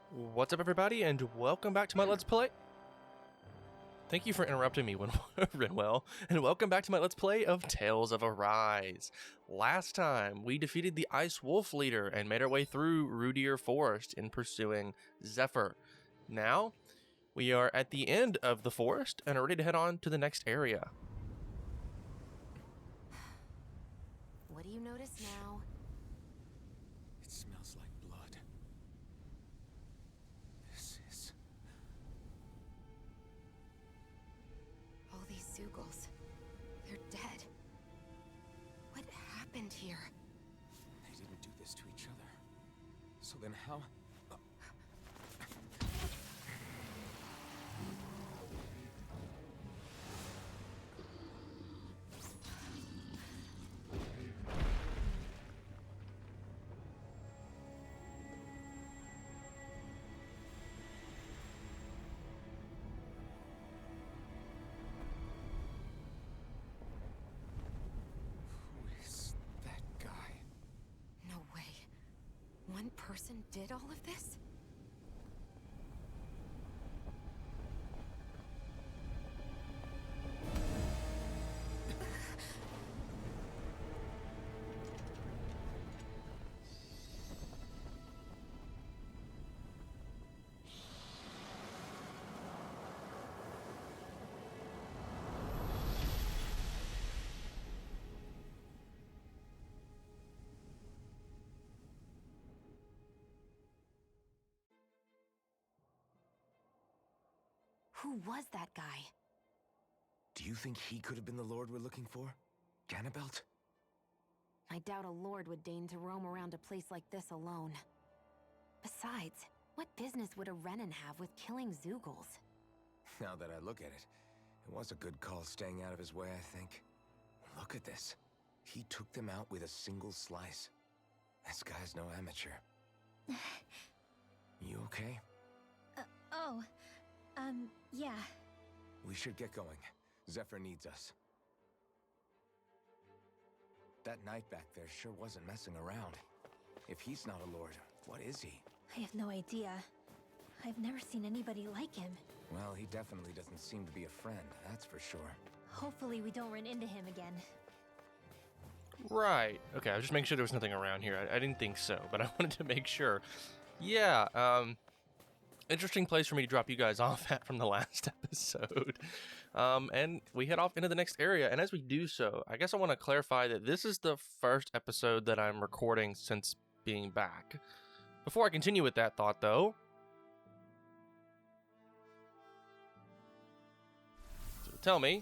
What's up, everybody, and welcome back to my Let's Play. Thank you for interrupting me, Renwell, and welcome back to my Let's Play of Tales of Arise. Last time, we defeated the Ice Wolf leader and made our way through Rudier Forest in pursuing Zephyr. Now, we are at the end of the forest and are ready to head on to the next area. What do you notice now? It smells like blood. This is... All these Zeugles, they're dead. What happened here? They didn't do this to each other. So then how... No way. One person did all of this? Who was that guy? Do you think he could have been the Lord we're looking for? Ganabelt? I doubt a lord would deign to roam around a place like this alone. Besides, what business would a Renan have with killing Zeugles? Now that I look at it, it was a good call staying out of his way, I think. Look at this. He took them out with a single slice. This guy's no amateur. You okay? Yeah. We should get going. Zephyr needs us. That knight back there sure wasn't messing around. If he's not a lord, what is he? I have no idea. I've never seen anybody like him. Well, he definitely doesn't seem to be a friend, that's for sure. Hopefully we don't run into him again. Right. Okay, I was just making sure there was nothing around here. I didn't think so, but I wanted to make sure. Yeah, interesting place for me to drop you guys off at from the last episode. And we head off into the next area. And as we do so, I guess I want to clarify that this is the first episode that I'm recording since being back. Before I continue with that thought, though, so tell me,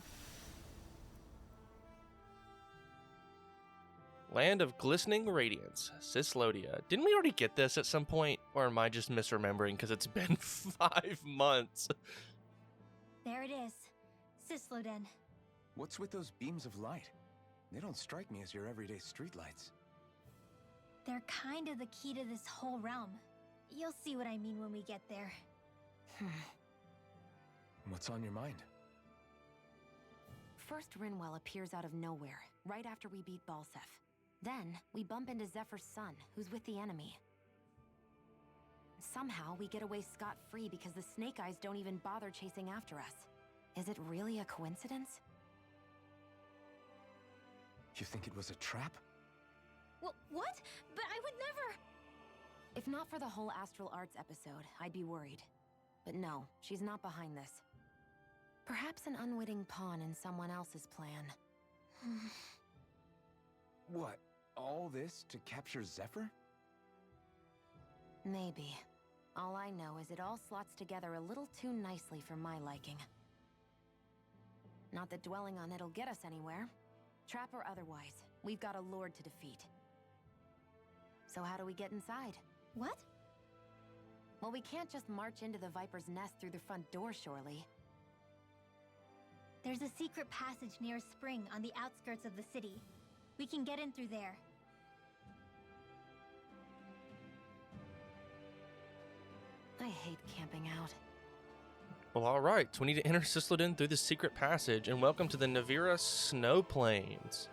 Land of Glistening Radiance, Cyslodia. Didn't we already get this at some point? Or am I just misremembering because it's been 5 months? There it is. Cysloden. What's with those beams of light? They don't strike me as your everyday streetlights. They're kind of the key to this whole realm. You'll see what I mean when we get there. What's on your mind? First, Renwell appears out of nowhere, right after we beat Balseph. Then, we bump into Zephyr's son, who's with the enemy. Somehow, we get away scot-free because the Snake Eyes don't even bother chasing after us. Is it really a coincidence? You think it was a trap? What? But I would never... If not for the whole Astral Arts episode, I'd be worried. But no, she's not behind this. Perhaps an unwitting pawn in someone else's plan. What? All this to capture Zephyr? Maybe. All I know is it all slots together a little too nicely for my liking. Not that dwelling on it'll get us anywhere. Trap or otherwise, we've got a lord to defeat. So how do we get inside? What? Well, we can't just march into the Viper's nest through the front door, surely. There's a secret passage near a spring on the outskirts of the city. We can get in through there. I hate camping out. Well, alright, so we need to enter Cysloden through the secret passage, and welcome to the Navira Snow Plains.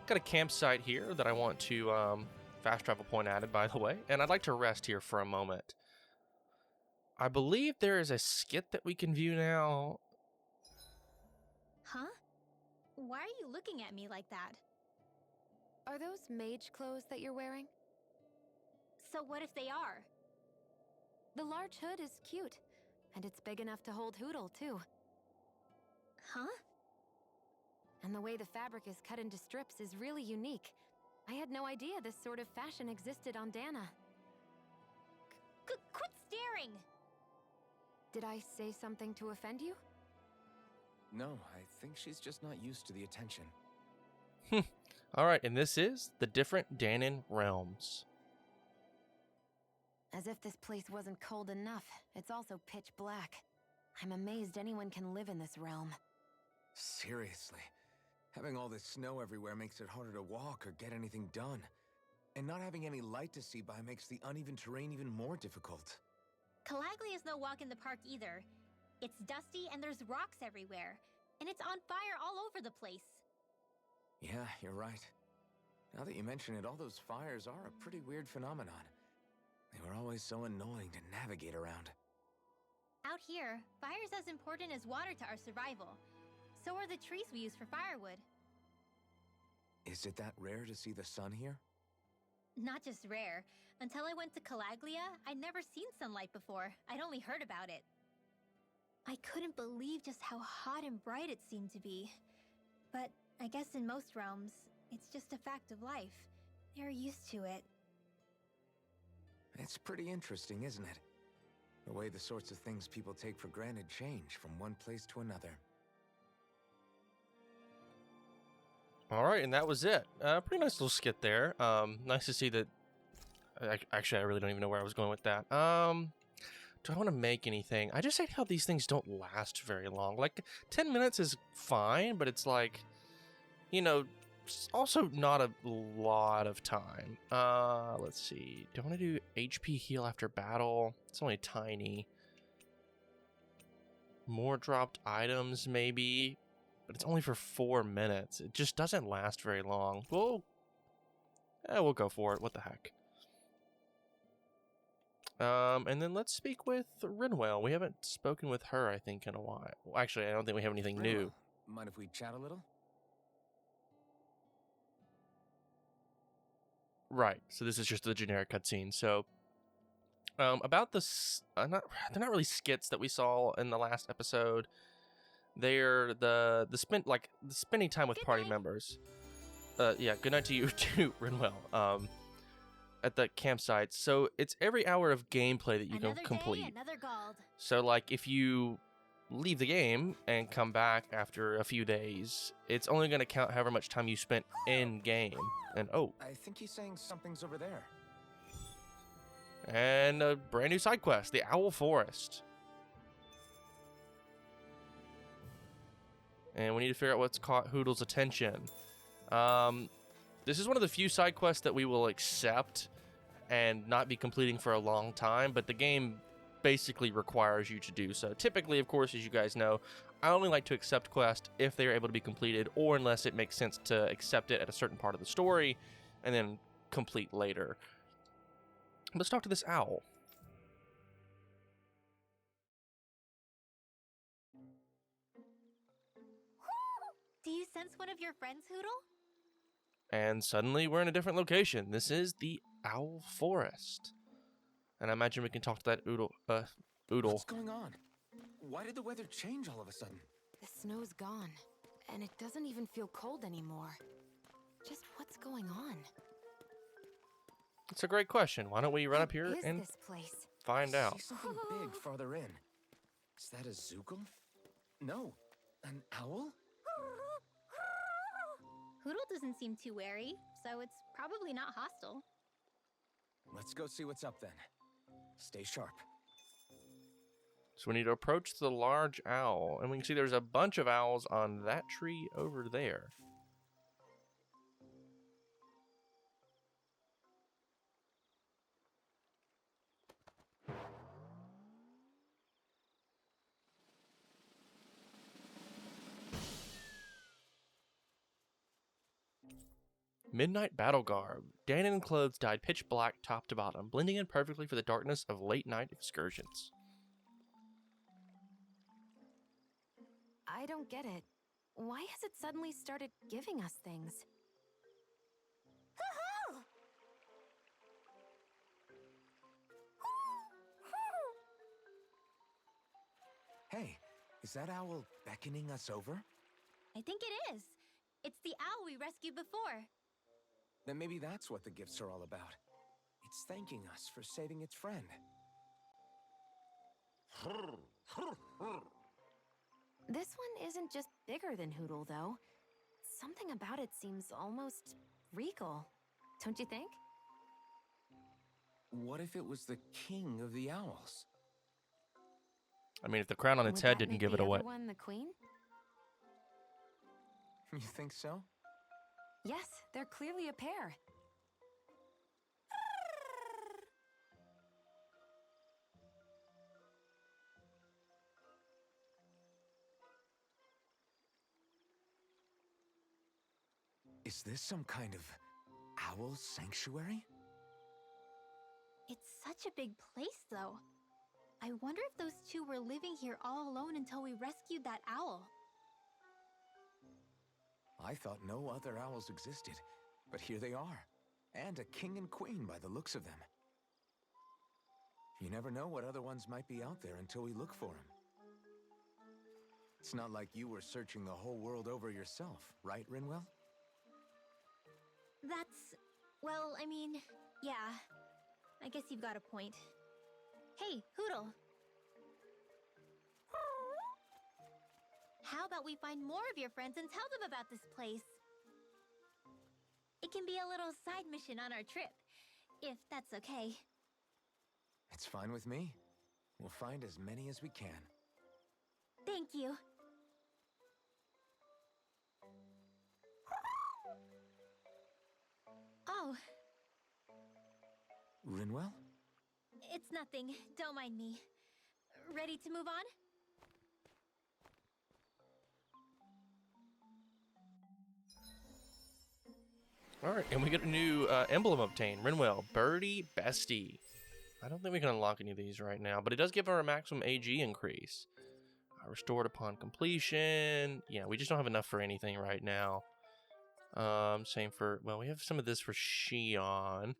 Got a campsite here that I want to, fast travel point added, by the way, and I'd like to rest here for a moment. I believe there is a skit that we can view now. Huh? Why are you looking at me like that? Are those mage clothes that you're wearing? So what if they are? The large hood is cute, and it's big enough to hold Hootle, too. Huh? And the way the fabric is cut into strips is really unique. I had no idea this sort of fashion existed on Dana. Quit staring! Did I say something to offend you? No, I think she's just not used to the attention. All right, and this is the different Danon realms. As if this place wasn't cold enough, it's also pitch black. I'm amazed anyone can live in this realm. Seriously. Having all this snow everywhere makes it harder to walk or get anything done. And not having any light to see by makes the uneven terrain even more difficult. Calaglia is no walk in the park either. It's dusty and there's rocks everywhere. And it's on fire all over the place. Yeah, you're right. Now that you mention it, all those fires are a pretty weird phenomenon. They were always so annoying to navigate around. Out here, fire's as important as water to our survival. So are the trees we use for firewood. Is it that rare to see the sun here? Not just rare. Until I went to Calaglia, I'd never seen sunlight before. I'd only heard about it. I couldn't believe just how hot and bright it seemed to be. But I guess in most realms, it's just a fact of life. They're used to it. It's pretty interesting, isn't it? The way the sorts of things people take for granted change from one place to another. All right, and that was it. Pretty nice little skit there. Nice to see that. Actually, I really don't even know where I was going with that. Do I want to make anything? I just hate how these things don't last very long. Like, 10 minutes is fine, but it's like, you know, also not a lot of time. Let's see. Do I want to do HP heal after battle? It's only tiny. More dropped items, maybe. But it's only for 4 minutes. It just doesn't last very long. We'll go for it. What the heck? And then let's speak with Rinwell. We haven't spoken with her, I think, in a while. Well, actually, I don't think we have anything new. Mind if we chat a little? Right. So this is just the generic cutscene. So, about this, they're not really skits that we saw in the last episode. They're the spending time with party members. Yeah. Good night to you too, Rinwell. At the campsite. So it's every hour of gameplay that you can complete. Another gold. So like if you leave the game and come back after a few days, it's only going to count however much time you spent in game. And I think he's saying something's over there. And a brand new side quest, the Owl Forest. And we need to figure out what's caught Hootle's attention. This is one of the few side quests that we will accept and not be completing for a long time, but the game basically requires you to do so. Typically, of course, as you guys know, I only like to accept quests if they are able to be completed, or unless it makes sense to accept it at a certain part of the story and then complete later. Let's talk to this owl. Do you sense one of your friends, Hootle? And suddenly we're in a different location. This is the Owl Forest. And I imagine we can talk to that Oodle. What's going on? Why did the weather change all of a sudden? The snow's gone, and it doesn't even feel cold anymore. Just what's going on? It's a great question. Why don't we run up here What is and this place? find I out? see something big farther in. Is that a Zookle? No, an owl? Hootle doesn't seem too wary, so it's probably not hostile. Let's go see what's up then. Stay sharp. So we need to approach the large owl, and we can see there's a bunch of owls on that tree over there. Midnight battle garb. Danon clothes dyed pitch black top to bottom, blending in perfectly for the darkness of late night excursions. I don't get it. Why has it suddenly started giving us things? Hey, is that owl beckoning us over? I think it is. It's the owl we rescued before. Then maybe that's what the gifts are all about. It's thanking us for saving its friend. This one isn't just bigger than Hootle, though. Something about it seems almost regal. Don't you think? What if it was the king of the owls? I mean, if the crown on its Would head that didn't make give the it away. other one the queen? You think so? Yes, they're clearly a pair. Is this some kind of owl sanctuary? It's such a big place, though. I wonder if those two were living here all alone until we rescued that owl. I thought no other owls existed, but here they are. And a king and queen by the looks of them. You never know what other ones might be out there until we look for them. It's not like you were searching the whole world over yourself, right, Rinwell? Well, I mean, yeah. I guess you've got a point. Hey, Hootle. How about we find more of your friends and tell them about this place? It can be a little side mission on our trip, if that's okay. It's fine with me. We'll find as many as we can. Thank you. Oh, Rinwell? it's nothing. Don't mind me. Ready to move on? Alright, and we get a new emblem obtained. Rinwell, Birdie Bestie. I don't think we can unlock any of these right now, but it does give her a maximum AG increase. Restored upon completion. Yeah, we just don't have enough for anything right now. Same for, well, we have some of this for Shion.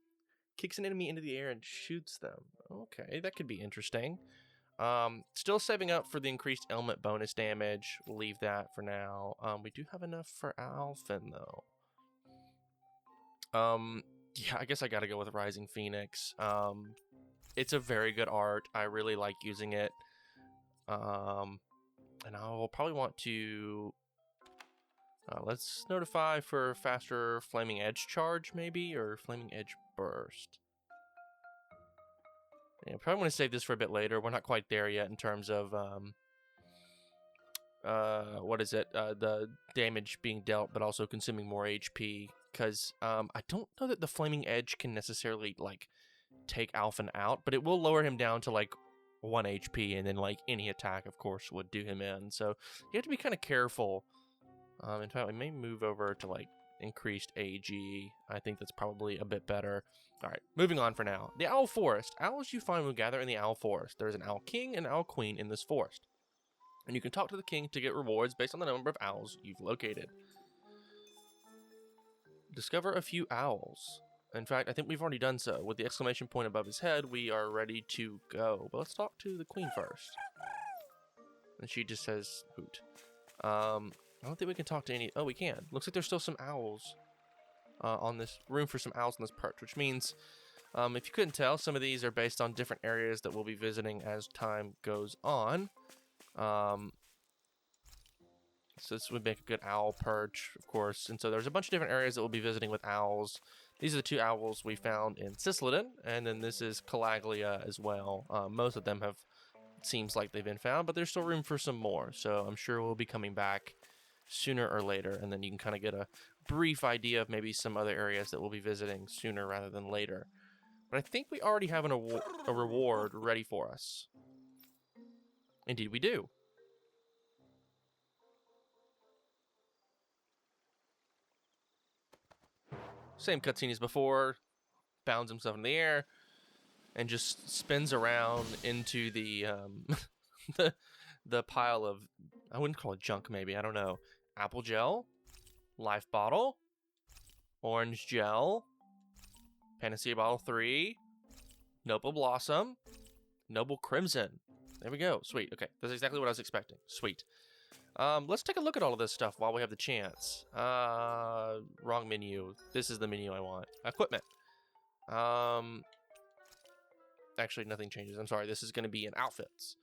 Kicks an enemy into the air and shoots them. Okay, that could be interesting. Still saving up for the increased element bonus damage. We'll leave that for now. We do have enough for Alphen, though. Yeah, I guess I gotta go with Rising Phoenix. It's a very good art. I really like using it. And I will probably want to... let's notify for faster Flaming Edge charge, maybe, or Flaming Edge burst. Yeah, probably want to save this for a bit later. We're not quite there yet in terms of what is it? The damage being dealt, but also consuming more HP. Because I don't know that the Flaming Edge can necessarily like take Alphen out, but it will lower him down to like 1 HP, and then like any attack, of course, would do him in. So you have to be kind of careful. In fact, we may move over to like increased AG. I think that's probably a bit better. All right, moving on for now. The Owl Forest. Owls you find will gather in the Owl Forest. There's an Owl King and Owl Queen in this forest. And you can talk to the king to get rewards based on the number of owls you've located. Discover a few owls. In fact, I think we've already done so. With the exclamation point above his head, we are ready to go. But let's talk to the queen first. And she just says, hoot. I don't think we can talk to any... Oh, we can. Looks like there's still some owls on this... Room for some owls on this perch, which means, if you couldn't tell, some of these are based on different areas that we'll be visiting as time goes on. So this would make a good owl perch, of course. And so there's a bunch of different areas that we'll be visiting with owls. These are the two owls we found in Cyslodia, and then this is Calaglia as well. Most of them have, it seems like they've been found, but there's still room for some more. So I'm sure we'll be coming back sooner or later, and then you can kind of get a brief idea of maybe some other areas that we'll be visiting sooner rather than later. But I think we already have a reward ready for us. Indeed we do. Same cutscene as before, bounds himself in the air, and just spins around into the the pile of I wouldn't call it junk, maybe. I don't know. Apple gel, life bottle, orange gel, Panacea bottle 3, Noble Blossom, Noble Crimson. There we go. Sweet. Okay, that's exactly what I was expecting. Sweet. Let's take a look at all of this stuff while we have the chance. Wrong menu. This is the menu I want. Equipment. Actually, nothing changes. I'm sorry. This is going to be in outfits.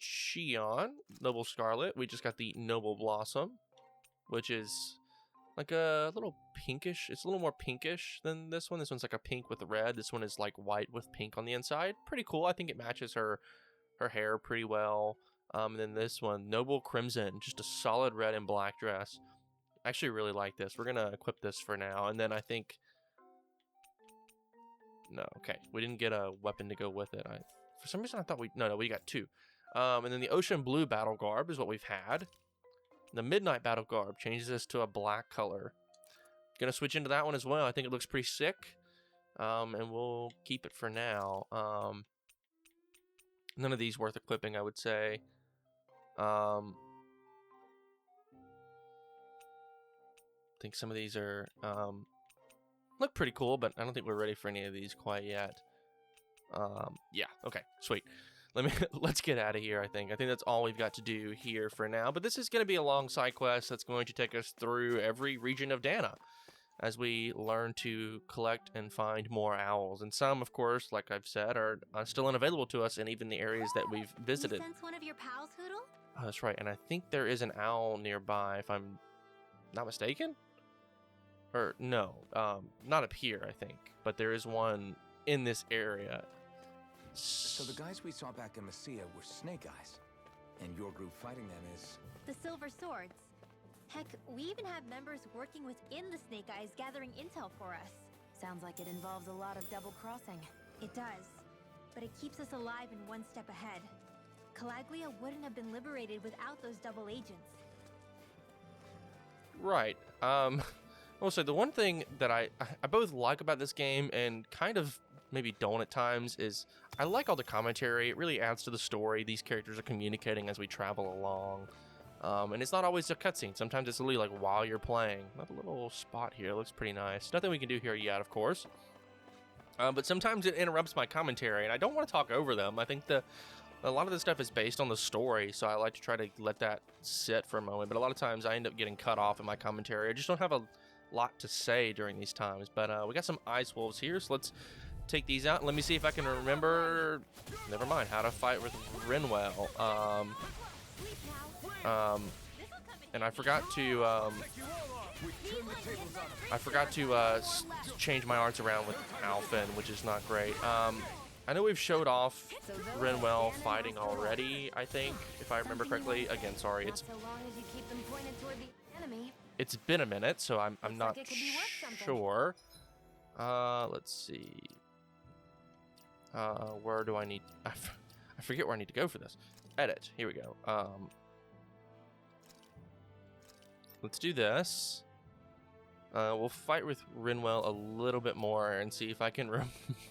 Xion, Noble Scarlet. We just got the Noble Blossom, which is like a little pinkish. It's a little more pinkish than this one. This one's like a pink with red. This one is like white with pink on the inside. Pretty cool. I think it matches her hair pretty well. And then this one, Noble Crimson, just a solid red and black dress. I actually really like this. We're gonna equip this for now, and then I think. No, okay. We didn't get a weapon to go with it. For some reason I thought no, we got 2. And then the Ocean Blue Battle Garb is what we've had. The Midnight Battle Garb changes this to a black color. Gonna switch into that one as well. I think it looks pretty sick. And we'll keep it for now. None of these worth equipping, I would say. I think some of these are look pretty cool, but I don't think we're ready for any of these quite yet. Yeah, okay, sweet. Let's get out of here, I think. That's all we've got to do here for now. But this is going to be a long side quest that's going to take us through every region of Dana as we learn to collect and find more owls. And some, of course, like I've said, are still unavailable to us in even the areas that we've visited. You sense one of your pals, Hoodle? Oh, that's right, and I think there is an owl nearby, if I'm not mistaken? Or, no, not up here, I think. But there is one in this area. So the guys we saw back in Messia were Snake Eyes, and your group fighting them is... The Silver Swords. Heck, we even have members working within the Snake Eyes gathering intel for us. Sounds like it involves a lot of double crossing. It does, but it keeps us alive and one step ahead. Calaglia wouldn't have been liberated without those double agents. Right. Also, the one thing that I both like about this game and kind of maybe don't at times is I like all the commentary. It really adds to the story. These characters are communicating as we travel along. And it's not always a cutscene. Sometimes it's really like while you're playing. Another little spot here. Looks pretty nice. Nothing we can do here yet, of course. But sometimes it interrupts my commentary, and I don't want to talk over them. I think a lot of this stuff is based on the story, so I like to try to let that sit for a moment. But a lot of times I end up getting cut off in my commentary. I just don't have a lot to say during these times. But we got some ice wolves here, so let's take these out. Let me see if I can remember, never mind, how to fight with Rinwell. And I forgot to change my arts around with Alphen, which is not great. I know we've showed off Rinwell fighting already, I think, if I remember correctly. Again, sorry, it's been a minute, so I'm not sure. Let's see. Where do I need... I forget where I need to go for this. Edit. Here we go. Let's do this. We'll fight with Rinwell a little bit more and see if I can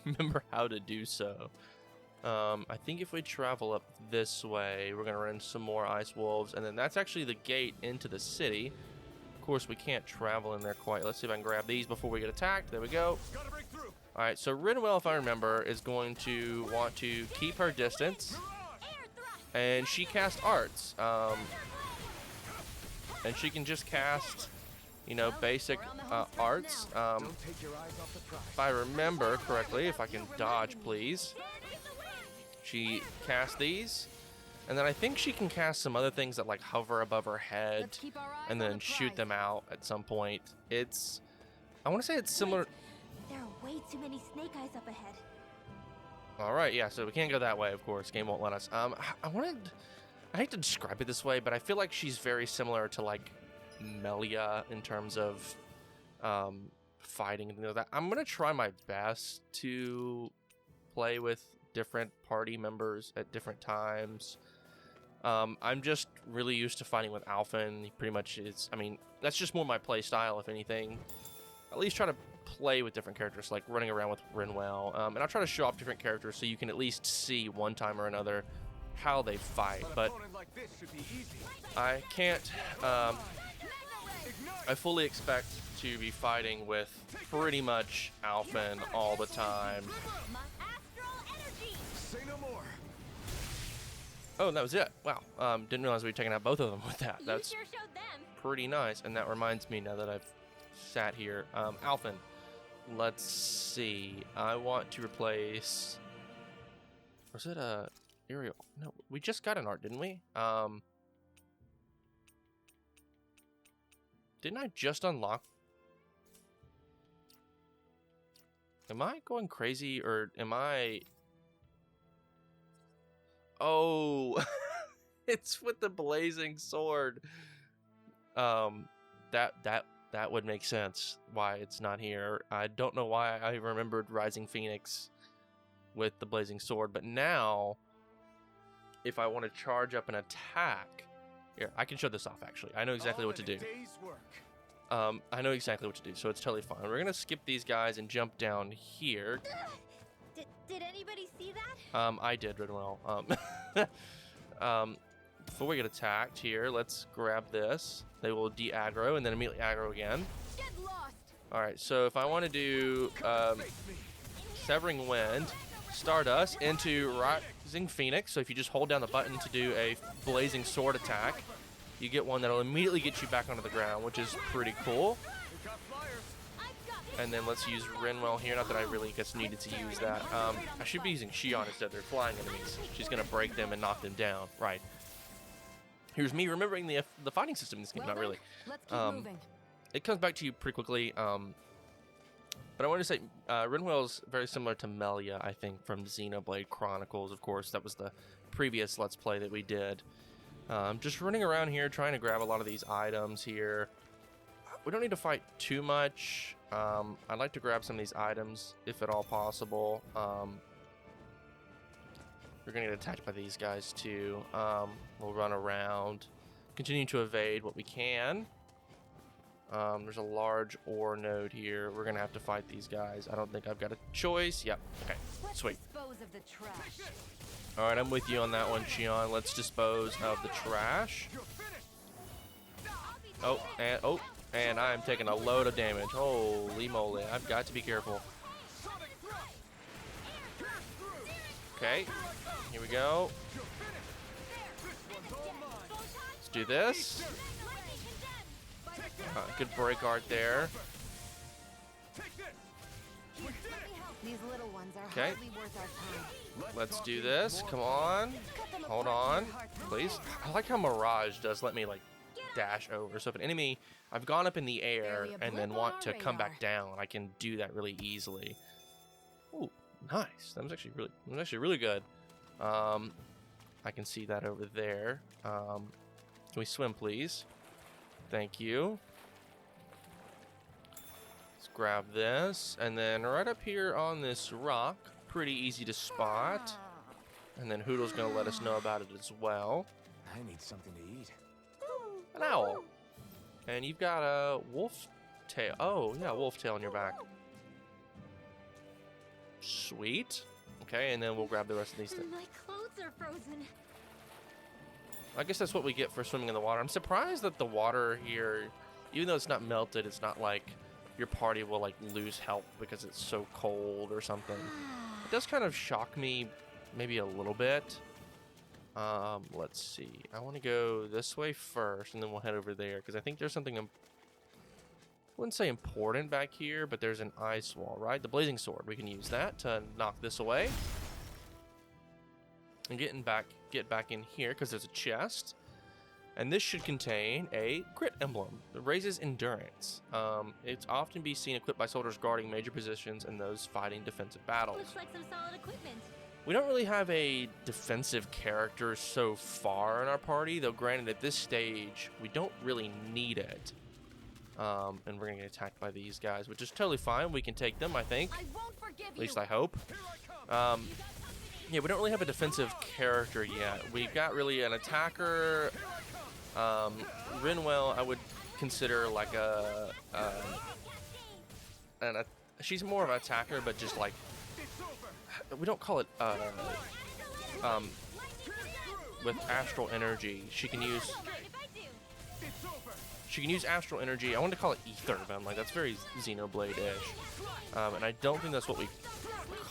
remember how to do so. I think if we travel up this way, we're going to run into some more ice wolves, and then that's actually the gate into the city. Of course, we can't travel in there quite. Let's see if I can grab these before we get attacked. There we go. Alright, so Rinwell, if I remember, is going to want to keep her distance. And she casts arts. And she can just cast, you know, basic arts. If I remember correctly, if I can dodge, please. She casts these. And then I think she can cast some other things that like hover above her head and then shoot them out at some point. I want to say it's similar. There are way too many Snake Eyes up ahead. All right, yeah, so we can't go that way, of course. Game won't let us. I hate to describe it this way, but I feel like she's very similar to like Melia in terms of fighting and things like that. I'm gonna try my best to play with different party members at different times. I'm just really used to fighting with Alphen. He pretty much is. I mean, that's just more my play style, if anything. At least try to play with different characters, like running around with Rinwell. And I'll try to show off different characters so you can at least see one time or another how they fight, but I can't. I fully expect to be fighting with pretty much Alphen all the time. Oh, that was it. Wow. Didn't realize we were taking out both of them with that. That's pretty nice. And that reminds me, now that I've sat here, Alphen, let's see. I want to replace. Was it a Ariel? No, we just got an art, didn't we? Didn't I just unlock? Am I going crazy, or am I? Oh, it's with the blazing sword. That would make sense why it's not here. I don't know why I remembered Rising Phoenix with the blazing sword, but now if I want to charge up an attack, here, I can show this off actually. I know exactly what to do. I know exactly what to do, so it's totally fine. We're gonna skip these guys and jump down here. Did anybody see that? I did, Ridwell. Before we get attacked here, let's grab this. They will de-aggro and then immediately aggro again. Alright, so if I want to do Severing Wind, Stardust into Rising Phoenix, so if you just hold down the button to do a blazing sword attack, you get one that'll immediately get you back onto the ground, which is pretty cool. And then let's use Rinwell here. Not that I really guess needed to use that. I should be using Shion instead. They're flying enemies. She's going to break them and knock them down. Right. Here's me remembering the fighting system in this game. Not really. It comes back to you pretty quickly. But I want to say Rinwell's very similar to Melia, I think, from Xenoblade Chronicles. Of course, that was the previous Let's Play that we did. Just running around here trying to grab a lot of these items here. We don't need to fight too much. I'd like to grab some of these items, if at all possible. We're going to get attacked by these guys, too. We'll run around, continue to evade what we can. There's a large ore node here. We're going to have to fight these guys. I don't think I've got a choice. Yep. Okay. Sweet. All right, I'm with you on that one, Shion. Let's dispose of the trash. And I'm taking a load of damage. Holy moly. I've got to be careful. Okay. Here we go. Let's do this. Good break art there. Okay. Let's do this. Come on. Hold on. Please. I like how Mirage does let me, like, dash over. So if an enemy, I've gone up in the air and then want to come back down, I can do that really easily. Ooh, nice. That was actually really good. I can see that over there. Can we swim, please? Thank you. Let's grab this, and then right up here on this rock, pretty easy to spot. And then Hoodle's gonna let us know about it as well. I need something to eat. An owl. And you've got a wolf tail. Oh, yeah, wolf tail on your back. Sweet. Okay, and then we'll grab the rest of these things. My clothes are frozen. I guess that's what we get for swimming in the water. I'm surprised that the water here, even though it's not melted, it's not like your party will like lose health because it's so cold or something. It does kind of shock me maybe a little bit. Let's see. I want to go this way first, and then we'll head over there, because I think there's something, I wouldn't say important back here, but there's an ice wall, right? The blazing sword. We can use that to knock this away. And get back in here, because there's a chest. And this should contain a crit emblem that raises endurance. It's often be seen equipped by soldiers guarding major positions and those fighting defensive battles. Looks like some solid equipment. We don't really have a defensive character so far in our party, though granted at this stage, we don't really need it. And we're going to get attacked by these guys, which is totally fine. We can take them, I think. At least I hope. Yeah, we don't really have a defensive character yet. We've got really an attacker. Rinwell, I would consider like she's more of an attacker, but just like, we don't call it, with astral energy. She can use astral energy. I wanted to call it ether, but I'm like, that's very Xenoblade-ish. And I don't think that's what we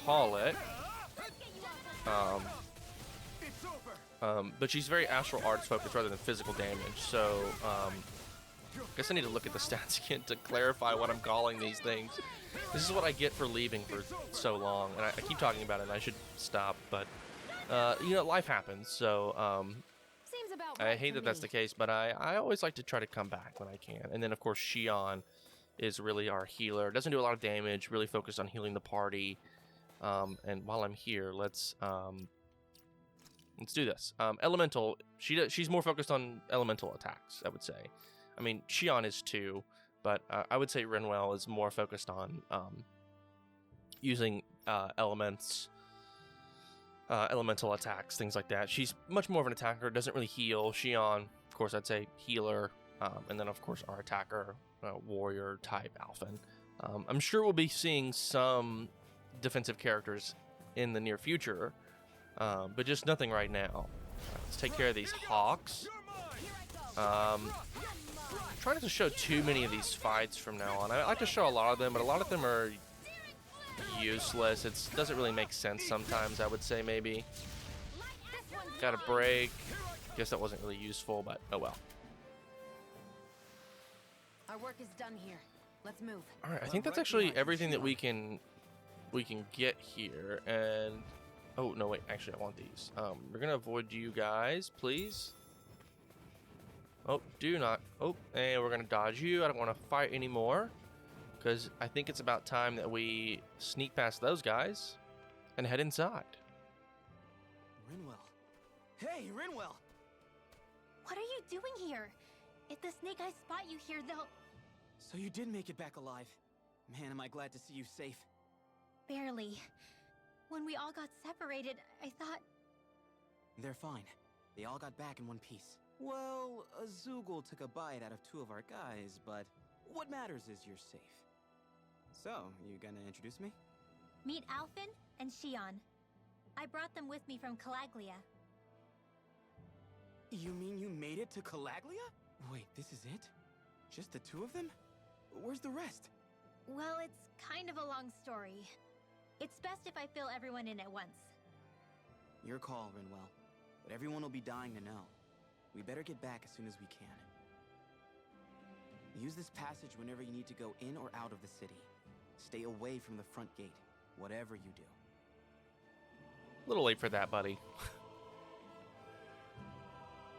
call it. But she's very astral arts focused rather than physical damage. So I guess I need to look at the stats again to clarify what I'm calling these things. This is what I get for leaving for so long, and I keep talking about it, and I should stop, but you know, life happens, so Seems about I right hate to that that's me. the case, but I always like to try to come back when I can. And then, of course, Shion is really our healer. Doesn't do a lot of damage, really focused on healing the party. And while I'm here, let's do this. Elemental, she's more focused on elemental attacks, I would say. I mean, Shion is too, but I would say Renwell is more focused on using elements, elemental attacks, things like that. She's much more of an attacker, doesn't really heal. Shion, of course, I'd say healer, and then, of course, our attacker, warrior type Alphen. I'm sure we'll be seeing some defensive characters in the near future, but just nothing right now. Let's take care of these hawks. Trying not to show too many of these fights from now on. I like to show a lot of them, but a lot of them are useless. It doesn't really make sense sometimes, I would say, maybe. Got a break. Guess that wasn't really useful, but oh well. Our work is done here. Let's move. All right, I think that's actually everything that we can get here. And oh no, wait, actually I want these. We're gonna avoid you guys, please. Oh, do not. Oh, and we're gonna dodge you. I don't want to fight anymore, because I think it's about time that we sneak past those guys and head inside. Rinwell. Hey, Rinwell! What are you doing here? If the snake eyes spot you here, they'll... So you did make it back alive. Man, am I glad to see you safe. Barely. When we all got separated, I thought... They're fine. They all got back in one piece. Well, Azugul took a bite out of 2 of our guys, but what matters is you're safe. So, you gonna introduce me? Meet Alphen and Shion. I brought them with me from Calaglia. You mean you made it to Calaglia? Wait, this is it? Just the 2 of them? Where's the rest? Well, it's kind of a long story. It's best if I fill everyone in at once. Your call, Rinwell. But everyone will be dying to know. We better get back as soon as we can. Use this passage whenever you need to go in or out of the city. Stay away from the front gate, whatever you do. A little late for that, buddy.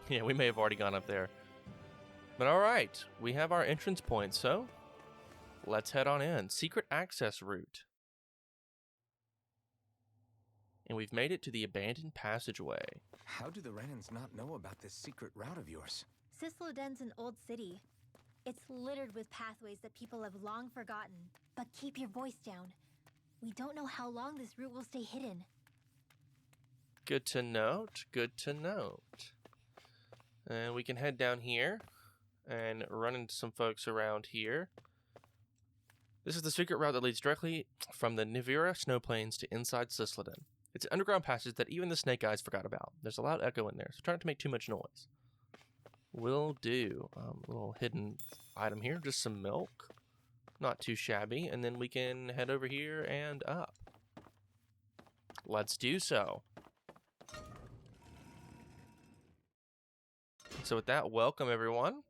Yeah, we may have already gone up there. But alright, we have our entrance point, so let's head on in. Secret access route. And we've made it to the abandoned passageway. How do the Renans not know about this secret route of yours? Cyslodia's an old city. It's littered with pathways that people have long forgotten. But keep your voice down. We don't know how long this route will stay hidden. Good to note, good to note. And we can head down here and run into some folks around here. This is the secret route that leads directly from the Nivira snow plains to inside Cyslodin. It's an underground passage that even the snake eyes forgot about. There's a loud echo in there, so try not to make too much noise. Will do. A little hidden item here, just some milk. Not too shabby. And then we can head over here and up. Let's do so. So with that, welcome everyone.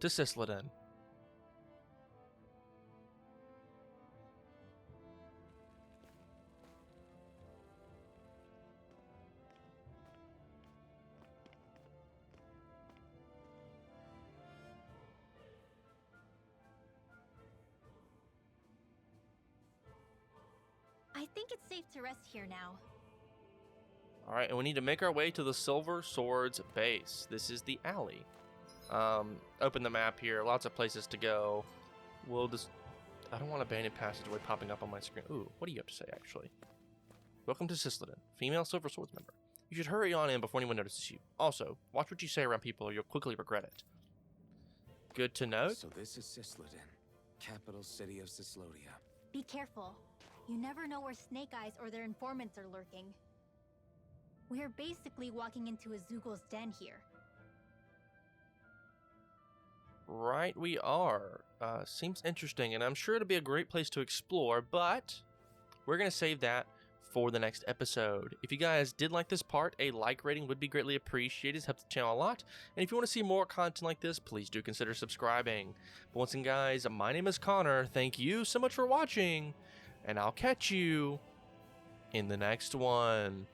To Cyslodin. I think it's safe to rest here now. Alright, and we need to make our way to the Silver Sword's base. This is the alley. Open the map here. Lots of places to go. We'll just... I don't want abandoned passageway popping up on my screen. Ooh, what do you have to say, actually? Welcome to Cyslodin, female Silver Swords member. You should hurry on in before anyone notices you. Also, watch what you say around people or you'll quickly regret it. Good to note. So this is Cyslodin, capital city of Cyslodia. Be careful. You never know where Snake Eyes or their informants are lurking. We're basically walking into a Zoogl's den here. Right, we are. Seems interesting, and I'm sure it'll be a great place to explore, but we're going to save that for the next episode. If you guys did like this part, a like rating would be greatly appreciated. It helps the channel a lot. And if you want to see more content like this, please do consider subscribing. But once again, guys, my name is Connor. Thank you so much for watching, and I'll catch you in the next one.